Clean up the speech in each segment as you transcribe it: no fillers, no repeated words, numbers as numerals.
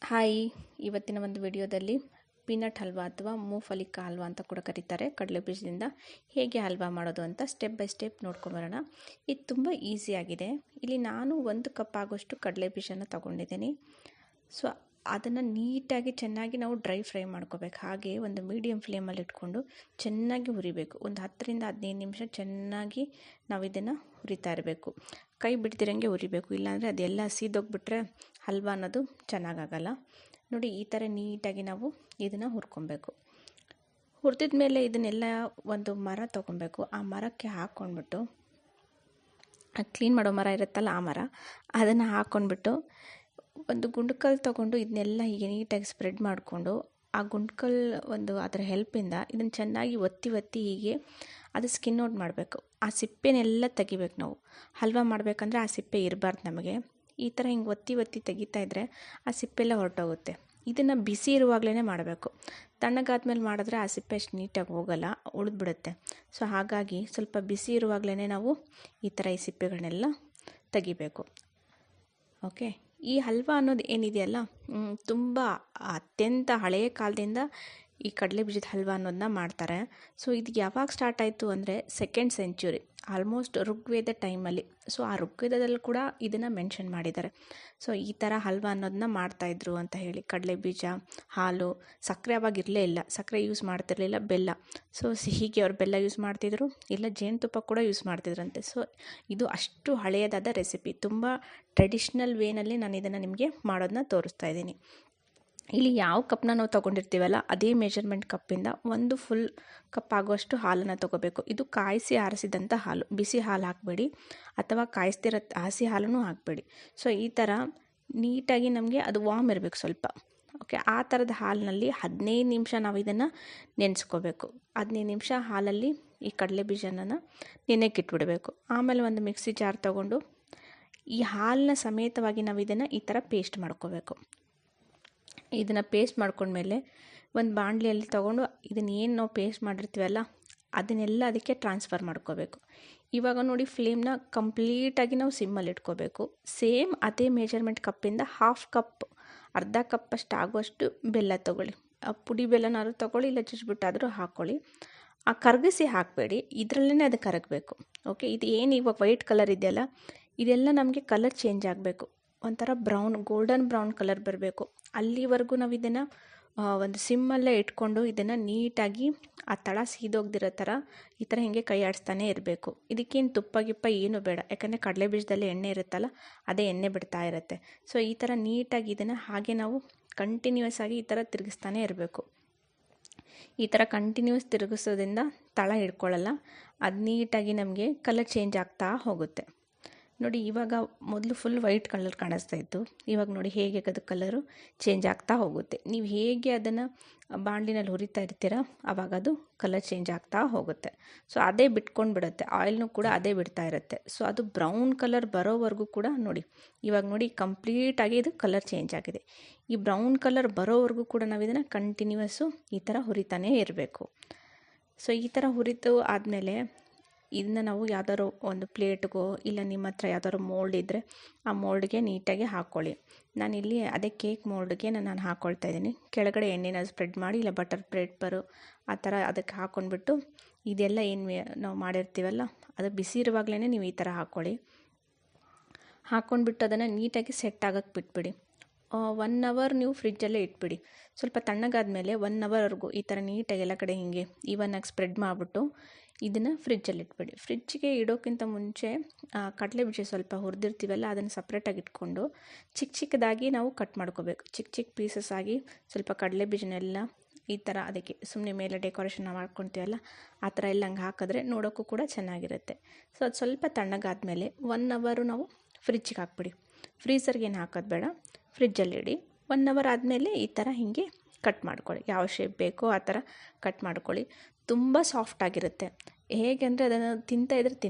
Hi, ಇವತ್ತಿನ ಒಂದು ವಿಡಿಯೋದಲ್ಲಿ ಪೀನಟ್ ಹಲ್ವಾ ಅಥವಾ ಮೂಫಲಿಕ ಹಲ್ವಾ ಅಂತ ಕೂಡ ಕರೀತಾರೆ, ಕಡಲೆ ಬೀಜದಿಂದ ಹೇಗೆ ಹಲ್ವಾ ಮಾಡೋದು ಅಂತ ಸ್ಟೆಪ್ ಬೈ ಸ್ಟೆಪ್ ನೋಡ್ಕೊಂಬರೋಣ. ಇದು ತುಂಬ ಈಸಿಯಾಗಿದೆ. ಇಲ್ಲಿ ನಾನು 1 ಕಪ್ ಆಗೋಷ್ಟು ಕಡಲೆ ಬೀಜನ ತೊಗೊಂಡಿದ್ದೀನಿ. ಸೊ ಅದನ್ನು ನೀಟಾಗಿ ಚೆನ್ನಾಗಿ ನಾವು ಡ್ರೈ ಫ್ರೈ ಮಾಡ್ಕೋಬೇಕು. ಹಾಗೆ ಒಂದು ಮೀಡಿಯಮ್ ಫ್ಲೇಮಲ್ಲಿ ಇಟ್ಕೊಂಡು ಚೆನ್ನಾಗಿ ಹುರಿಬೇಕು. ಒಂದು 10ರಿಂದ 15 ನಿಮಿಷ ಚೆನ್ನಾಗಿ ನಾವು ಇದನ್ನು ಹುರಿತಾ ಇರಬೇಕು. ಕೈ ಬಿಡ್ದಿರಂಗೆ ಹುರಿಬೇಕು, ಇಲ್ಲಾಂದರೆ ಅದೆಲ್ಲ ಸೀದೋಗ್ಬಿಟ್ರೆ ಹಲ್ವಾ ಅನ್ನೋದು ಚೆನ್ನಾಗಾಗಲ್ಲ. ನೋಡಿ, ಈ ಥರ ನೀಟಾಗಿ ನಾವು ಇದನ್ನು ಹುರ್ಕೊಬೇಕು. ಹುರಿದಿದ ಮೇಲೆ ಇದನ್ನೆಲ್ಲ ಒಂದು ಮರ ತೊಗೊಬೇಕು. ಆ ಮರಕ್ಕೆ ಹಾಕ್ಕೊಂಡ್ಬಿಟ್ಟು, ಕ್ಲೀನ್ ಮಾಡೋ ಮರ ಇರುತ್ತಲ್ಲ ಆ ಮರ, ಅದನ್ನು ಹಾಕ್ಕೊಂಡ್ಬಿಟ್ಟು ಒಂದು ಗುಂಡ್ಕಲ್ ತೊಗೊಂಡು ಇದನ್ನೆಲ್ಲ ಹೀಗೆ ನೀಟಾಗಿ ಸ್ಪ್ರೆಡ್ ಮಾಡಿಕೊಂಡು ಆ ಗುಂಡ್ಕಲ್ ಅದರ ಹೆಲ್ಪಿಂದ ಇದನ್ನು ಚೆನ್ನಾಗಿ ಒತ್ತಿ ಹೀಗೆ ಅದು ಸ್ಕಿನ್ ಔಟ್ ಮಾಡಬೇಕು. ಆ ಸಿಪ್ಪೆನೆಲ್ಲ ತೆಗಿಬೇಕು. ನಾವು ಹಲ್ವಾ ಮಾಡಬೇಕಂದ್ರೆ ಆ ಸಿಪ್ಪೆ ಇರಬಾರ್ದು ನಮಗೆ. ಈ ಥರ ಹಿಂಗೆ ಒತ್ತಿ ತೆಗಿತಾ ಇದ್ದರೆ ಆ ಸಿಪ್ಪೆಲ್ಲ ಹೊರಟೋಗುತ್ತೆ. ಇದನ್ನು ಬಿಸಿ ಇರುವಾಗಲೇ ಮಾಡಬೇಕು. ತಣ್ಣಗಾದ್ಮೇಲೆ ಮಾಡಿದ್ರೆ ಆ ಸಿಪ್ಪೆ ಅಷ್ಟು ನೀಟಾಗಿ ಹೋಗಲ್ಲ, ಉಳಿದ್ಬಿಡುತ್ತೆ. ಸೊ ಹಾಗಾಗಿ ಸ್ವಲ್ಪ ಬಿಸಿ ಇರುವಾಗಲೇ ನಾವು ಈ ಥರ ಈ ಸಿಪ್ಪೆಗಳನ್ನೆಲ್ಲ ತೆಗಿಬೇಕು. ಓಕೆ, ಈ ಹಲ್ವಾ ಅನ್ನೋದು ಏನಿದೆಯಲ್ಲ, ತುಂಬ ಅತ್ಯಂತ ಹಳೆಯ ಕಾಲದಿಂದ ಈ ಕಡಲೆ ಬೀಜದ ಹಲ್ವಾ ಅನ್ನೋದನ್ನ ಮಾಡ್ತಾರೆ. ಸೊ ಇದು ಯಾವಾಗ ಸ್ಟಾರ್ಟ್ ಆಯಿತು ಅಂದರೆ 2nd ಸೆಂಚುರಿ, ಆಲ್ಮೋಸ್ಟ್ ಋಗ್ವೇದ ಟೈಮಲ್ಲಿ. ಸೊ ಆ ಋಗ್ವೇದದಲ್ಲಿ ಕೂಡ ಇದನ್ನು ಮೆನ್ಷನ್ ಮಾಡಿದ್ದಾರೆ. ಸೊ ಈ ಥರ ಹಲ್ವಾ ಅನ್ನೋದನ್ನ ಮಾಡ್ತಾಯಿದ್ರು ಅಂತ ಹೇಳಿ. ಕಡಲೆ ಬೀಜ, ಹಾಲು, ಸಕ್ಕರೆ ಅವಾಗ ಇರಲೇ ಇಲ್ಲ, ಸಕ್ಕರೆ ಯೂಸ್ ಮಾಡ್ತಿರ್ಲಿಲ್ಲ, ಬೆಲ್ಲ. ಸೊ ಸಿಹಿಗೆ ಅವ್ರು ಬೆಲ್ಲ ಯೂಸ್ ಮಾಡ್ತಿದ್ರು, ಇಲ್ಲ ಜೇನುತುಪ್ಪ ಕೂಡ ಯೂಸ್ ಮಾಡ್ತಿದ್ರಂತೆ. ಸೊ ಇದು ಅಷ್ಟು ಹಳೆಯದಾದ ರೆಸಿಪಿ, ತುಂಬ ಟ್ರೆಡಿಷ್ನಲ್ ವೇನಲ್ಲಿ ನಾನು ಇದನ್ನು ನಿಮಗೆ ಮಾಡೋದನ್ನ ತೋರಿಸ್ತಾ ಇದ್ದೀನಿ. ಇಲ್ಲಿ ಯಾವ ಕಪ್ನ ನಾವು ತೊಗೊಂಡಿರ್ತೀವಲ್ಲ ಅದೇ ಮೆಜರ್ಮೆಂಟ್ ಕಪ್ಪಿಂದ 1 ಫುಲ್ ಕಪ್ ಆಗುವಷ್ಟು ಹಾಲನ್ನು ತೊಗೋಬೇಕು. ಇದು ಕಾಯಿಸಿ ಆರಿಸಿದಂಥ ಹಾಲು, ಬಿಸಿ ಹಾಲು ಹಾಕಬೇಡಿ, ಅಥವಾ ಕಾಯಿಸ್ತಿರೋ ಹಸಿ ಹಾಲನ್ನು ಹಾಕಬೇಡಿ. ಸೊ ಈ ಥರ ನೀಟಾಗಿ ನಮಗೆ ಅದು ವಾಮ್ ಇರಬೇಕು ಸ್ವಲ್ಪ. ಓಕೆ, ಆ ಥರದ ಹಾಲಿನಲ್ಲಿ 15 ನಿಮಿಷ ನಾವು ಇದನ್ನು ನೆನೆಸ್ಕೋಬೇಕು. 15 ನಿಮಿಷ ಹಾಲಲ್ಲಿ ಈ ಕಡಲೆ ಬೀಜನ ನೆನೆಕ್ಕಿಟ್ಬಿಡಬೇಕು. ಆಮೇಲೆ ಒಂದು ಮಿಕ್ಸಿ ಜಾರ್ ತೊಗೊಂಡು ಈ ಹಾಲಿನ ಸಮೇತವಾಗಿ ನಾವು ಇದನ್ನು ಈ ಥರ ಪೇಸ್ಟ್ ಮಾಡ್ಕೋಬೇಕು. ಇದನ್ನು ಪೇಸ್ಟ್ ಮಾಡ್ಕೊಂಡ್ಮೇಲೆ ಒಂದು ಬಾಣಲಿಯಲ್ಲಿ ತೊಗೊಂಡು ಇದನ್ನು ಏನು ನಾವು ಪೇಸ್ಟ್ ಮಾಡಿರ್ತೀವಲ್ಲ ಅದನ್ನೆಲ್ಲ ಅದಕ್ಕೆ ಟ್ರಾನ್ಸ್ಫರ್ ಮಾಡ್ಕೋಬೇಕು. ಇವಾಗ ನೋಡಿ, ಫ್ಲೇಮ್ನ ಕಂಪ್ಲೀಟಾಗಿ ನಾವು ಸಿಮ್ಮಲ್ಲಿ ಇಟ್ಕೋಬೇಕು. ಸೇಮ್ ಅದೇ ಮೆಜರ್ಮೆಂಟ್ ಕಪ್ಪಿಂದ 1/2 ಕಪ್, ಅರ್ಧ ಕಪ್ಪಷ್ಟು ಆಗುವಷ್ಟು ಬೆಲ್ಲ ತೊಗೊಳ್ಳಿ. ಪುಡಿ ಬೆಲ್ಲನಾದ್ರೂ ತೊಗೊಳ್ಳಿ, ಇಲ್ಲ ಚುಚ್ಚಿಬಿಟ್ಟಾದರೂ ಹಾಕ್ಕೊಳ್ಳಿ. ಆ ಕರಗಿಸಿ ಹಾಕಬೇಡಿ, ಇದರಲ್ಲೇ ಅದು ಕರಗಬೇಕು. ಓಕೆ, ಇದು ಏನು ಇವಾಗ ವೈಟ್ ಕಲರ್ ಇದೆಯಲ್ಲ, ಇದೆಲ್ಲ ನಮಗೆ ಕಲರ್ ಚೇಂಜ್ ಆಗಬೇಕು. ಒಂಥರ ಬ್ರೌನ್, ಗೋಲ್ಡನ್ ಬ್ರೌನ್ ಕಲರ್ ಬರಬೇಕು. ಅಲ್ಲಿವರೆಗೂ ನಾವು ಇದನ್ನು ಒಂದು ಸಿಮ್ಮಲ್ಲೇ ಇಟ್ಕೊಂಡು ಇದನ್ನು ನೀಟಾಗಿ ಆ ತಳ ಸೀದೋಗ್ದಿರೋ ಥರ ಈ ಥರ ಹೀಗೆ ಕೈ ಆಡಿಸ್ತಾನೆ ಇರಬೇಕು. ಇದಕ್ಕೇನು ತುಪ್ಪ ಗಿಪ್ಪ ಏನೂ ಬೇಡ, ಯಾಕಂದರೆ ಕಡಲೆ ಬೀಜದಲ್ಲಿ ಎಣ್ಣೆ ಇರುತ್ತಲ್ಲ, ಅದೇ ಎಣ್ಣೆ ಬಿಡ್ತಾ ಇರುತ್ತೆ. ಸೊ ಈ ಥರ ನೀಟಾಗಿ ಇದನ್ನು ಹಾಗೆ ನಾವು ಕಂಟಿನ್ಯೂಸ್ ಆಗಿ ಈ ಥರ ತಿರುಗಿಸ್ತಾನೆ ಇರಬೇಕು. ಈ ಥರ ಕಂಟಿನ್ಯೂಸ್ ತಿರುಗಿಸೋದ್ರಿಂದ ತಳ ಹಿಡ್ಕೊಳ್ಳಲ್ಲ, ಅದು ನೀಟಾಗಿ ನಮಗೆ ಕಲರ್ ಚೇಂಜ್ ಆಗ್ತಾ ಹೋಗುತ್ತೆ. ನೋಡಿ, ಇವಾಗ ಮೊದಲು ಫುಲ್ ವೈಟ್ ಕಲರ್ ಕಾಣಿಸ್ತಾ ಇತ್ತು, ಇವಾಗ ನೋಡಿ ಹೇಗೆ ಅದು ಕಲರು ಚೇಂಜ್ ಆಗ್ತಾ ಹೋಗುತ್ತೆ. ನೀವು ಹೇಗೆ ಅದನ್ನು ಬಾಣಲಿನಲ್ಲಿ ಹುರಿತಾ ಇರ್ತೀರ ಆವಾಗ ಅದು ಕಲರ್ ಚೇಂಜ್ ಆಗ್ತಾ ಹೋಗುತ್ತೆ. ಸೊ ಅದೇ ಬಿಟ್ಕೊಂಡು ಬಿಡುತ್ತೆ, ಆಯಿಲ್ನೂ ಕೂಡ ಅದೇ ಬಿಡ್ತಾ ಇರುತ್ತೆ. ಸೊ ಅದು ಬ್ರೌನ್ ಕಲರ್ ಬರೋವರೆಗೂ ಕೂಡ ನೋಡಿ, ಇವಾಗ ನೋಡಿ ಕಂಪ್ಲೀಟಾಗಿ ಇದು ಕಲರ್ ಚೇಂಜ್ ಆಗಿದೆ. ಈ ಬ್ರೌನ್ ಕಲರ್ ಬರೋವರೆಗೂ ಕೂಡ ನಾವು ಇದನ್ನು ಕಂಟಿನ್ಯೂಸು ಈ ಥರ ಹುರಿತಾನೇ ಇರಬೇಕು. ಸೊ ಈ ಥರ ಹುರಿದು ಆದಮೇಲೆ ಇದನ್ನ ನಾವು ಯಾವ್ದಾದ್ರು ಒಂದು ಪ್ಲೇಟ್ಗೋ, ಇಲ್ಲ ನಿಮ್ಮ ಹತ್ರ ಯಾವ್ದಾದ್ರು ಮೋಲ್ಡ್ ಇದ್ದರೆ ಆ ಮೋಲ್ಡ್ಗೆ ನೀಟಾಗಿ ಹಾಕ್ಕೊಳ್ಳಿ. ನಾನಿಲ್ಲಿ ಅದೇ ಕೇಕ್ ಮೋಲ್ಡ್ಗೆ ನಾನು ಹಾಕ್ಕೊಳ್ತಾ ಇದ್ದೀನಿ. ಕೆಳಗಡೆ ಎಣ್ಣೆನ ಸ್ಪ್ರೆಡ್ ಮಾಡಿ, ಇಲ್ಲ ಬಟರ್ ಪೇಪರು ಆ ಥರ ಅದಕ್ಕೆ ಹಾಕ್ಕೊಂಡ್ಬಿಟ್ಟು ಇದೆಲ್ಲ ಏನು ನಾವು ಮಾಡಿರ್ತೀವಲ್ಲ ಅದು ಬಿಸಿ ಇರುವಾಗಲೇ ನೀವು ಈ ಥರ ಹಾಕ್ಕೊಳ್ಳಿ. ಹಾಕ್ಕೊಂಡ್ಬಿಟ್ಟು ಅದನ್ನು ನೀಟಾಗಿ ಸೆಟ್ ಆಗೋಕ್ಕೆ ಬಿಟ್ಬಿಡಿ. 1 ಅವರ್ ನೀವು ಫ್ರಿಜ್ಜಲ್ಲೇ ಇಟ್ಬಿಡಿ. ಸ್ವಲ್ಪ ತಣ್ಣಗಾದ್ಮೇಲೆ 1 ಅವರ್ವರೆಗೂ ಈ ಥರ ನೀಟಾಗಿ ಎಲ್ಲ ಕಡೆ ಹೀಗೆ ಈವನ್ನಾಗಿ ಸ್ಪ್ರೆಡ್ ಮಾಡಿಬಿಟ್ಟು ಇದನ್ನು ಫ್ರಿಜ್ಜಲ್ಲಿ ಇಟ್ಬಿಡಿ. ಫ್ರಿಜ್ಜಿಗೆ ಇಡೋಕ್ಕಿಂತ ಮುಂಚೆ ಕಡಲೆ ಬೀಜ ಸ್ವಲ್ಪ ಹುರಿದಿರ್ತೀವಲ್ಲ ಅದನ್ನು ಸಪ್ರೇಟಾಗಿ ಇಟ್ಕೊಂಡು ಚಿಕ್ಕದಾಗಿ ನಾವು ಕಟ್ ಮಾಡ್ಕೋಬೇಕು. ಚಿಕ್ಕ ಪೀಸಸ್ ಆಗಿ ಸ್ವಲ್ಪ ಕಡಲೆ ಬೀಜನೆಲ್ಲ ಈ ಥರ ಅದಕ್ಕೆ ಸುಮ್ಮನೆ ಮೇಲೆ ಡೆಕೋರೇಷನ್ ಮಾಡ್ಕೊತೀವಲ್ಲ ಆ ಥರ ಎಲ್ಲ ಹಂಗೆ ಹಾಕಿದ್ರೆ ನೋಡೋಕ್ಕೂ ಕೂಡ ಚೆನ್ನಾಗಿರುತ್ತೆ. ಸೊ ಅದು ಸ್ವಲ್ಪ ತಣ್ಣಗಾದ್ಮೇಲೆ 1 ಅವರು ನಾವು ಫ್ರಿಜ್ಜಿಗೆ ಹಾಕ್ಬಿಡಿ. ಫ್ರೀಝರ್ಗೆ ಏನು ಹಾಕೋದು ಬೇಡ, ಫ್ರಿಜ್ಜಲ್ಲಿ ಇಡಿ. 1 ಅವರ್ ಆದಮೇಲೆ ಈ ಥರ ಹೀಗೆ ಕಟ್ ಮಾಡ್ಕೊಳ್ಳಿ. ಯಾವ ಶೇಪ್ ಬೇಕೋ ಆ ಥರ ಕಟ್ ಮಾಡ್ಕೊಳ್ಳಿ. ತುಂಬ ಸಾಫ್ಟಾಗಿರುತ್ತೆ. ಹೇಗೆ ಅಂದರೆ ಅದನ್ನು ತಿಂತಾಯಿದ್ರೆ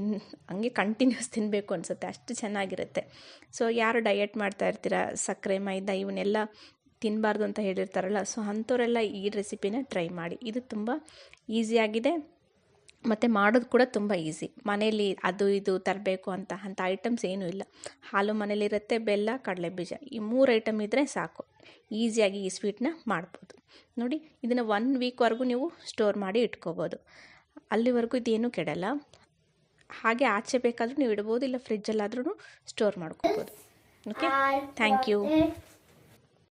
ಹಂಗೆ ಕಂಟಿನ್ಯೂಸ್ ತಿನ್ನಬೇಕು ಅನಿಸುತ್ತೆ, ಅಷ್ಟು ಚೆನ್ನಾಗಿರುತ್ತೆ. ಸೊ ಯಾರು ಡಯಟ್ ಮಾಡ್ತಾ ಇರ್ತೀರ, ಸಕ್ಕರೆ ಮೈದಾ ಇವನ್ನೆಲ್ಲ ತಿನ್ನಬಾರ್ದು ಅಂತ ಹೇಳಿರ್ತಾರಲ್ಲ, ಸೊ ಅಂಥವರೆಲ್ಲ ಈ ರೆಸಿಪಿನ ಟ್ರೈ ಮಾಡಿ. ಇದು ತುಂಬ ಈಸಿಯಾಗಿದೆ ಮತ್ತು ಮಾಡೋದು ಕೂಡ ತುಂಬ ಈಸಿ. ಮನೇಲಿ ಅದು ಇದು ತರಬೇಕು ಅಂಥ ಐಟಮ್ಸ್ ಏನೂ ಇಲ್ಲ. ಹಾಲು ಮನೇಲಿರುತ್ತೆ, ಬೆಲ್ಲ, ಕಡಲೆ ಬೀಜ, ಈ 3 ಐಟಮ್ ಇದ್ದರೆ ಸಾಕು. ಈಸಿಯಾಗಿ ಈ ಸ್ವೀಟ್ನ ಮಾಡ್ಬೋದು. ನೋಡಿ, ಇದನ್ನು 1 ವೀಕ್ವರೆಗೂ ನೀವು ಸ್ಟೋರ್ ಮಾಡಿ ಇಟ್ಕೋಬೋದು. ಅಲ್ಲಿವರೆಗೂ ಇದೇನೂ ಕೆಡಲ್ಲ. ಹಾಗೆ ಆಚೆ ಬೇಕಾದರೂ ನೀವು ಇಡ್ಬೋದು, ಇಲ್ಲ ಫ್ರಿಜ್ಜಲ್ಲಾದ್ರೂ ಸ್ಟೋರ್ ಮಾಡ್ಕೋಬೋದು. Okay, thank you.